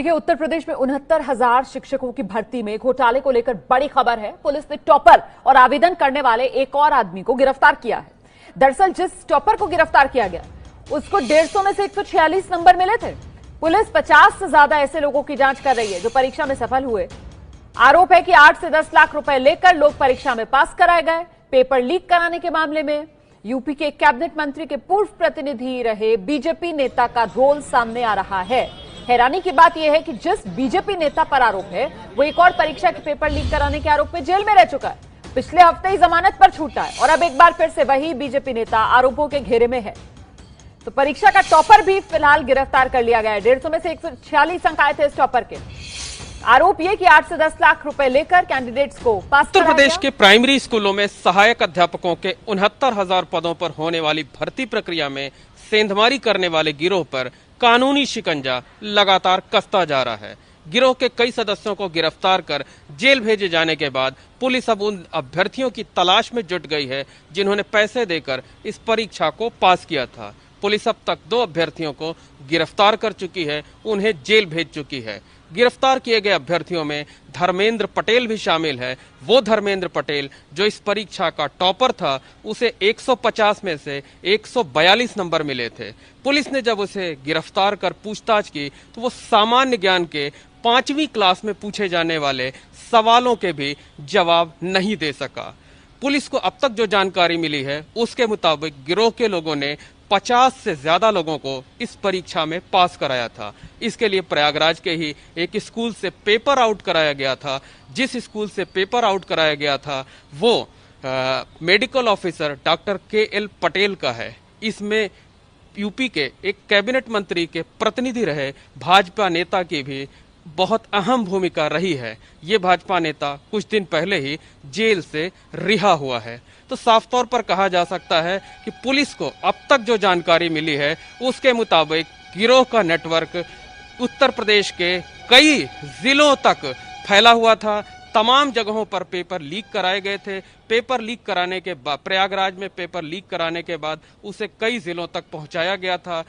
देखिए, उत्तर प्रदेश में 69,000 शिक्षकों की भर्ती में घोटाले को लेकर बड़ी खबर है। पुलिस ने टॉपर और आवेदन करने वाले एक और आदमी को गिरफ्तार किया है। दरअसल जिस टॉपर को गिरफ्तार किया गया उसको 150 में से 146 नंबर मिले थे। पुलिस 50 से ज्यादा ऐसे लोगों की जांच कर रही है जो परीक्षा में सफल हुए। आरोप है कि 8 से 10 लाख रुपए लेकर लोग परीक्षा में पास कराए गए। पेपर लीक कराने के मामले में यूपी के कैबिनेट मंत्री के पूर्व प्रतिनिधि रहे बीजेपी नेता का रोल सामने आ रहा है। हैरानी की बात यह है कि जिस बीजेपी नेता पर आरोप है वो एक और परीक्षा के पेपर लीक कराने के आरोप में जेल में रह चुका है। पिछले हफ्ते ही जमानत पर छूटा है और अब एक बार फिर से वही बीजेपी नेता आरोपों के घेरे में है। तो परीक्षा का टॉपर भी फिलहाल गिरफ्तार कर लिया गया है। 150 में से 146 अंक आए थे इस टॉपर के। आरोप यह कि 8 से 10 लाख रुपए लेकर कैंडिडेट्स को पास उत्तर प्रदेश के प्राइमरी स्कूलों में सहायक अध्यापकों के 69,000 पदों पर होने वाली भर्ती प्रक्रिया में सेंधमारी करने वाले गिरोह पर कानूनी शिकंजा लगातार कसता जा रहा है। गिरोह के कई सदस्यों को गिरफ्तार कर जेल भेजे जाने के बाद पुलिस अब उन अभ्यर्थियों की तलाश में जुट गई है जिन्होंने पैसे देकर इस परीक्षा को पास किया था। पुलिस अब तक 2 अभ्यर्थियों को गिरफ्तार कर चुकी है, उन्हें जेल भेज चुकी है। गिरफ्तार किए गए अभ्यर्थियों में धर्मेंद्र पटेल भी शामिल है। वो धर्मेंद्र पटेल जो इस परीक्षा का टॉपर था, उसे 150 में से 142 नंबर मिले थे। पुलिस ने जब उसे गिरफ्तार कर पूछताछ की तो वो सामान्य ज्ञान के 5वीं क्लास में पूछे जाने वाले सवालों के भी जवाब नहीं दे सका। पुलिस को अब तक जो जानकारी मिली है उसके मुताबिक गिरोह के लोगों ने 50 से ज्यादा लोगों को इस परीक्षा में पास कराया था। इसके लिए प्रयागराज के ही एक स्कूल से पेपर आउट कराया गया था। जिस स्कूल से पेपर आउट कराया गया था वो medical officer doctor KL Patel का है। इसमें यूपी के एक कैबिनेट मंत्री के प्रतिनिधि रहे भाजपा नेता की भी बहुत अहम भूमिका रही है। ये भाजपा नेता कुछ दिन पहले ही जेल से रिहा हुआ है। तो साफ तौर पर कहा जा सकता है कि पुलिस को अब तक जो जानकारी मिली है उसके मुताबिक गिरोह का नेटवर्क उत्तर प्रदेश के कई जिलों तक फैला हुआ था। तमाम जगहों पर पेपर लीक कराए गए थे। पेपर लीक कराने के बाद प्रयागराज में पेपर लीक कराने के बाद उसे कई जिलों तक पहुंचाया गया था।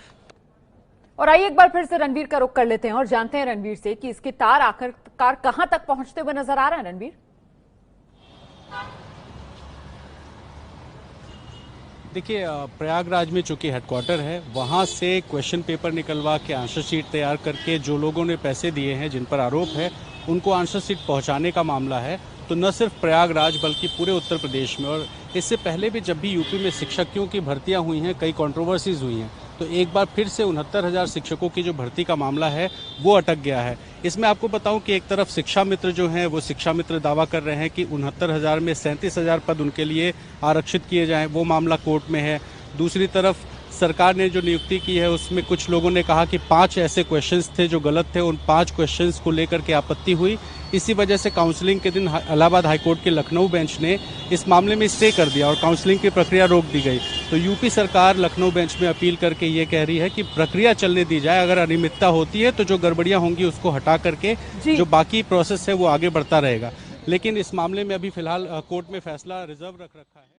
और आइए एक बार फिर से रणवीर का रुख कर लेते हैं और जानते हैं रणवीर से कि इसके तार आखिरकार कहां तक पहुंचते हुए नजर आ रहे हैं। रणवीर, देखिए, प्रयागराज में चूंकि हेडक्वार्टर है, वहां से क्वेश्चन पेपर निकलवा के आंसर शीट तैयार करके जो लोगों ने पैसे दिए हैं, जिन पर आरोप है, उनको आंसर शीट पहुंचाने का मामला है। तो न सिर्फ प्रयागराज बल्कि पूरे उत्तर प्रदेश में, और इससे पहले भी जब भी यूपी में शिक्षकों की भर्तियां हुई हैं, कई कंट्रोवर्सीज हुई हैं। तो एक बार फिर से 69,000 शिक्षकों की जो भर्ती का मामला है वो अटक गया है। इसमें आपको बताऊं कि एक तरफ शिक्षा मित्र जो हैं वो शिक्षा मित्र दावा कर रहे हैं कि 69,000 में 37,000 पद उनके लिए आरक्षित किए जाएं, वो मामला कोर्ट में है। दूसरी तरफ सरकार ने जो नियुक्ति की है उसमें कुछ लोगों ने कहा कि 5 ऐसे क्वेश्चंस थे जो गलत थे, उन 5 क्वेश्चंस को लेकर के आपत्ति हुई। इसी वजह से काउंसलिंग के दिन इलाहाबाद हाईकोर्ट के लखनऊ बेंच ने इस मामले में स्टे कर दिया और काउंसलिंग की प्रक्रिया रोक दी गई। तो यूपी सरकार लखनऊ बेंच में अपील करके ये कह रही है कि प्रक्रिया चलने दी जाए। अगर अनियमितता होती है तो जो गड़बड़ियां होंगी उसको हटा करके जो बाकी प्रोसेस है वो आगे बढ़ता रहेगा। लेकिन इस मामले में अभी फिलहाल कोर्ट में फैसला रिजर्व रखा है।